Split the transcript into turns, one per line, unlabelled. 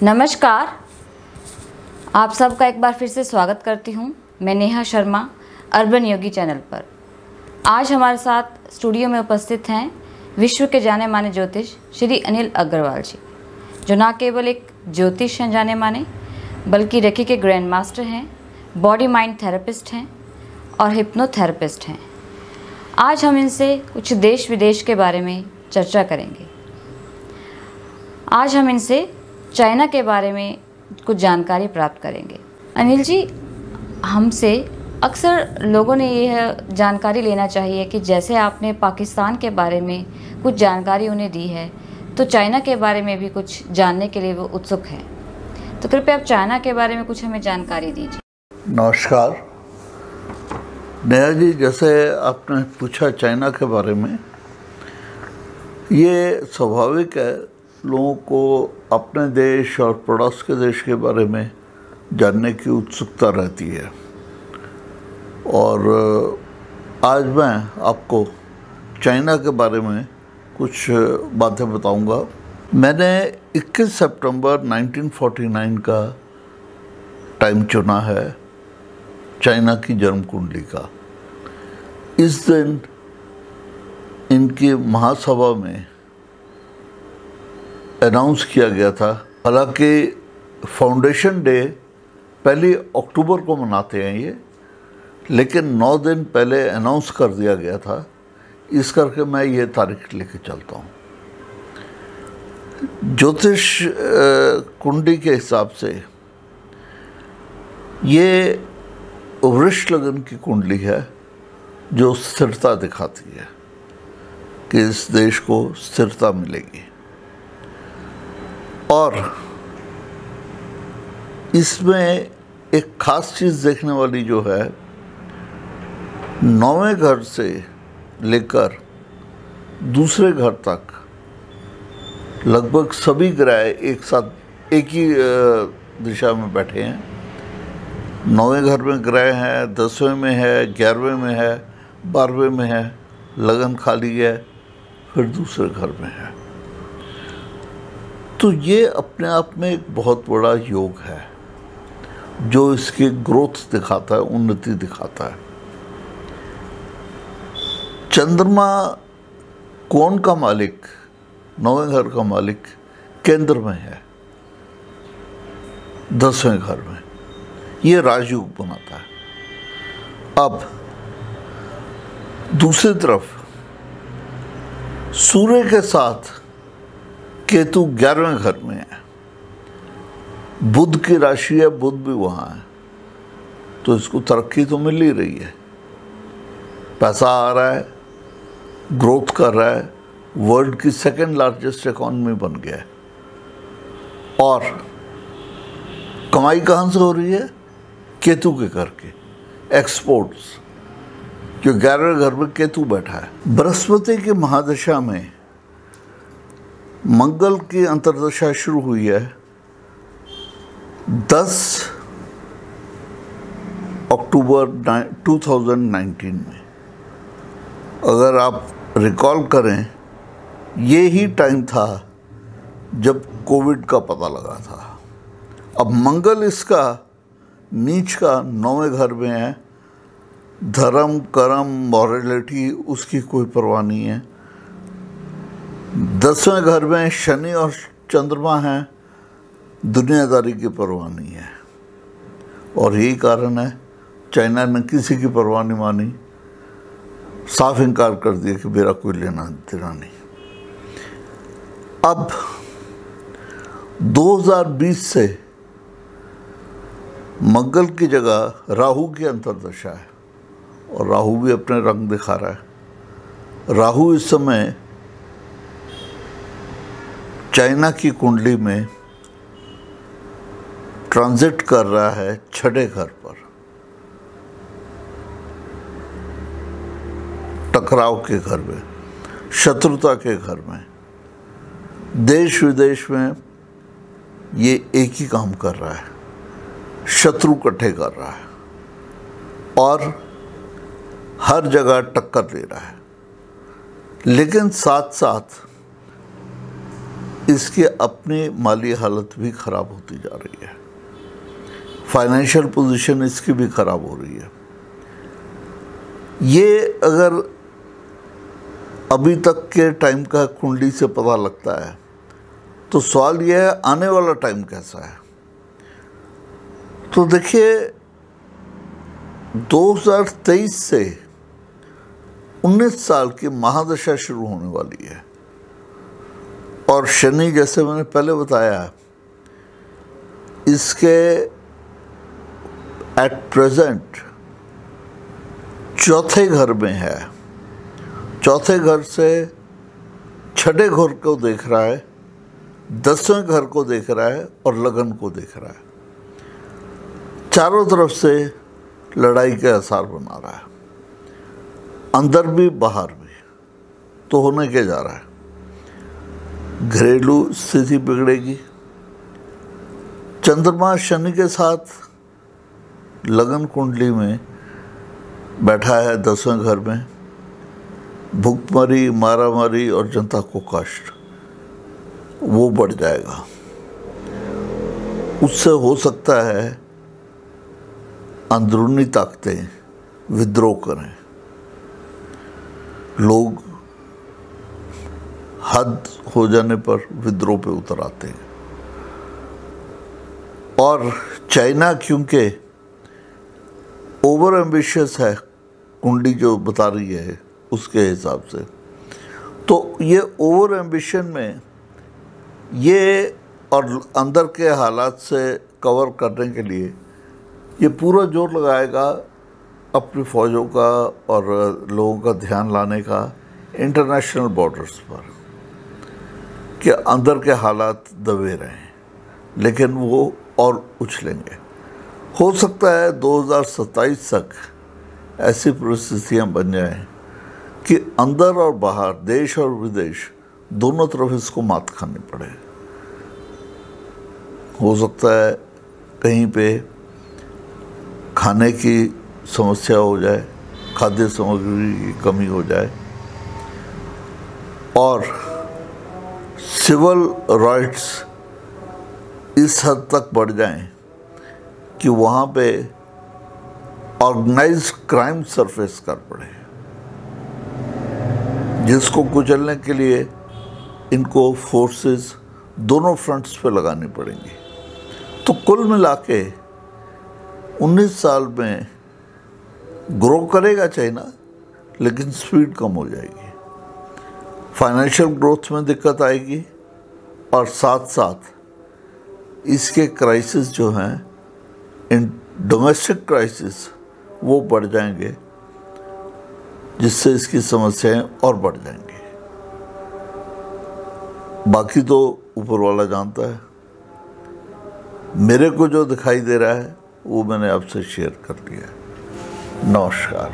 नमस्कार, आप सबका एक बार फिर से स्वागत करती हूँ। मैं नेहा शर्मा, अर्बन योगी चैनल पर। आज हमारे साथ स्टूडियो में उपस्थित हैं विश्व के जाने माने ज्योतिष श्री अनिल अग्रवाल जी, जो न केवल एक ज्योतिष हैं जाने माने, बल्कि रेकी के ग्रैंड मास्टर हैं, बॉडी माइंड थेरेपिस्ट हैं और हिप्नोथेरेपिस्ट हैं। आज हम इनसे कुछ देश विदेश के बारे में चर्चा करेंगे। आज हम इनसे चाइना के बारे में कुछ जानकारी प्राप्त करेंगे। अनिल जी, हमसे अक्सर लोगों ने यह जानकारी लेना चाहिए कि जैसे आपने पाकिस्तान के बारे में कुछ जानकारी उन्हें दी है, तो चाइना के बारे में भी कुछ जानने के लिए वो उत्सुक है। तो कृपया आप चाइना के बारे में कुछ हमें जानकारी दीजिए।
नमस्कार नेहा जी, जैसे आपने पूछा चाइना के बारे में, ये स्वाभाविक है लोगों को अपने देश और पड़ोस के देश के बारे में जानने की उत्सुकता रहती है। और आज मैं आपको चाइना के बारे में कुछ बातें बताऊंगा। मैंने 21 सितंबर 1949 का टाइम चुना है चाइना की जन्म कुंडली का। इस दिन इनकी महासभा में अनाउंस किया गया था। हालांकि फाउंडेशन डे 1 अक्टूबर को मनाते हैं ये, लेकिन 9 दिन पहले अनाउंस कर दिया गया था, इस करके मैं ये तारीख लेके चलता हूँ। ज्योतिष कुंडली के हिसाब से ये वृष लगन की कुंडली है जो स्थिरता दिखाती है कि इस देश को स्थिरता मिलेगी। और इसमें एक ख़ास चीज़ देखने वाली जो है, 9वें घर से लेकर दूसरे घर तक लगभग सभी ग्रह एक साथ एक ही दिशा में बैठे हैं। 9वें घर में ग्रह हैं, 10वें में है, 11वें में है, 12वें में है, लगन खाली है, फिर दूसरे घर में है। तो ये अपने आप में एक बहुत बड़ा योग है जो इसकी ग्रोथ दिखाता है, उन्नति दिखाता है। चंद्रमा कोण का मालिक, 9वें घर का मालिक केंद्र में है, 10वें घर में। ये राजयोग बनाता है। अब दूसरी तरफ सूर्य के साथ केतु 11वें घर में है, बुध की राशि है, बुध भी वहाँ है, तो इसको तरक्की तो मिल ही रही है, पैसा आ रहा है, ग्रोथ कर रहा है, वर्ल्ड की 2nd लार्जेस्ट इकॉनमी बन गया है। और कमाई कहाँ से हो रही है? केतु के करके, एक्सपोर्ट्स, जो 11वें घर में केतु बैठा है। बृहस्पति की महादशा में मंगल की अंतर्दशा शुरू हुई है 10 अक्टूबर 2019 में। अगर आप रिकॉल करें, ये ही टाइम था जब कोविड का पता लगा था। अब मंगल इसका नीच का 9वें घर में है, धर्म कर्म मॉरलिटी उसकी कोई परवाह नहीं है। 10वें घर में शनि और चंद्रमा हैं, दुनियादारी की परवाह नहीं है। और यही कारण है चाइना ने किसी की परवाह नहीं मानी, साफ इनकार कर दिया कि मेरा कोई लेना देना नहीं। अब 2020 से मंगल की जगह राहु की अंतर्दशा है, और राहु भी अपने रंग दिखा रहा है। राहु इस समय चाइना की कुंडली में ट्रांजिट कर रहा है 6ठे घर पर, टकराव के घर में, शत्रुता के घर में। देश विदेश में ये एक ही काम कर रहा है, शत्रु इकट्ठे कर रहा है और हर जगह टक्कर दे रहा है। लेकिन साथ साथ इसकी अपनी माली हालत भी ख़राब होती जा रही है, फाइनेंशियल पोजीशन इसकी भी ख़राब हो रही है। ये अगर अभी तक के टाइम का कुंडली से पता लगता है तो सवाल यह है आने वाला टाइम कैसा है। तो देखिए 2023 से 19 साल की महादशा शुरू होने वाली है और शनि, जैसे मैंने पहले बताया, इसके एट प्रेजेंट चौथे घर में है। चौथे घर से छठे घर को देख रहा है, 10वें घर को देख रहा है और लगन को देख रहा है। चारों तरफ से लड़ाई के आसार बना रहा है, अंदर भी बाहर भी। तो होने के जा रहा है, घरेलू स्थिति बिगड़ेगी। चंद्रमा शनि के साथ लगन कुंडली में बैठा है 10वें घर में। भुखमरी, मारामारी और जनता को कष्ट वो बढ़ जाएगा। उससे हो सकता है अंदरूनी ताकतें विद्रोह करें, लोग हद हो जाने पर विद्रोह पे उतर आते हैं। और चाइना क्योंकि ओवर एम्बिशियस है, कुंडली जो बता रही है उसके हिसाब से, तो ये ओवर एम्बिशन में ये और अंदर के हालात से कवर करने के लिए ये पूरा जोर लगाएगा अपनी फ़ौजों का और लोगों का ध्यान लाने का इंटरनेशनल बॉर्डर्स पर, कि अंदर के हालात दबे रहें, लेकिन वो और उछलेंगे। हो सकता है 2027 तक ऐसी परिस्थितियां बन जाएं कि अंदर और बाहर, देश और विदेश, दोनों तरफ इसको मात खानी पड़े। हो सकता है कहीं पे खाने की समस्या हो जाए, खाद्य सामग्री की कमी हो जाए और सिविल राइट्स इस हद तक बढ़ जाएं कि वहाँ पे ऑर्गेनाइज्ड क्राइम सरफेस कर पड़े, जिसको कुचलने के लिए इनको फोर्सेस दोनों फ्रंट्स पे लगानी पड़ेंगी। तो कुल मिला के 19 साल में ग्रो करेगा चाइना, लेकिन स्पीड कम हो जाएगी, फाइनेंशियल ग्रोथ में दिक्कत आएगी और साथ साथ इसके क्राइसिस जो हैं, इन डोमेस्टिक क्राइसिस, वो बढ़ जाएंगे, जिससे इसकी समस्याएं और बढ़ जाएंगी। बाकी तो ऊपर वाला जानता है। मेरे को जो दिखाई दे रहा है वो मैंने आपसे शेयर कर लिया। नमस्कार।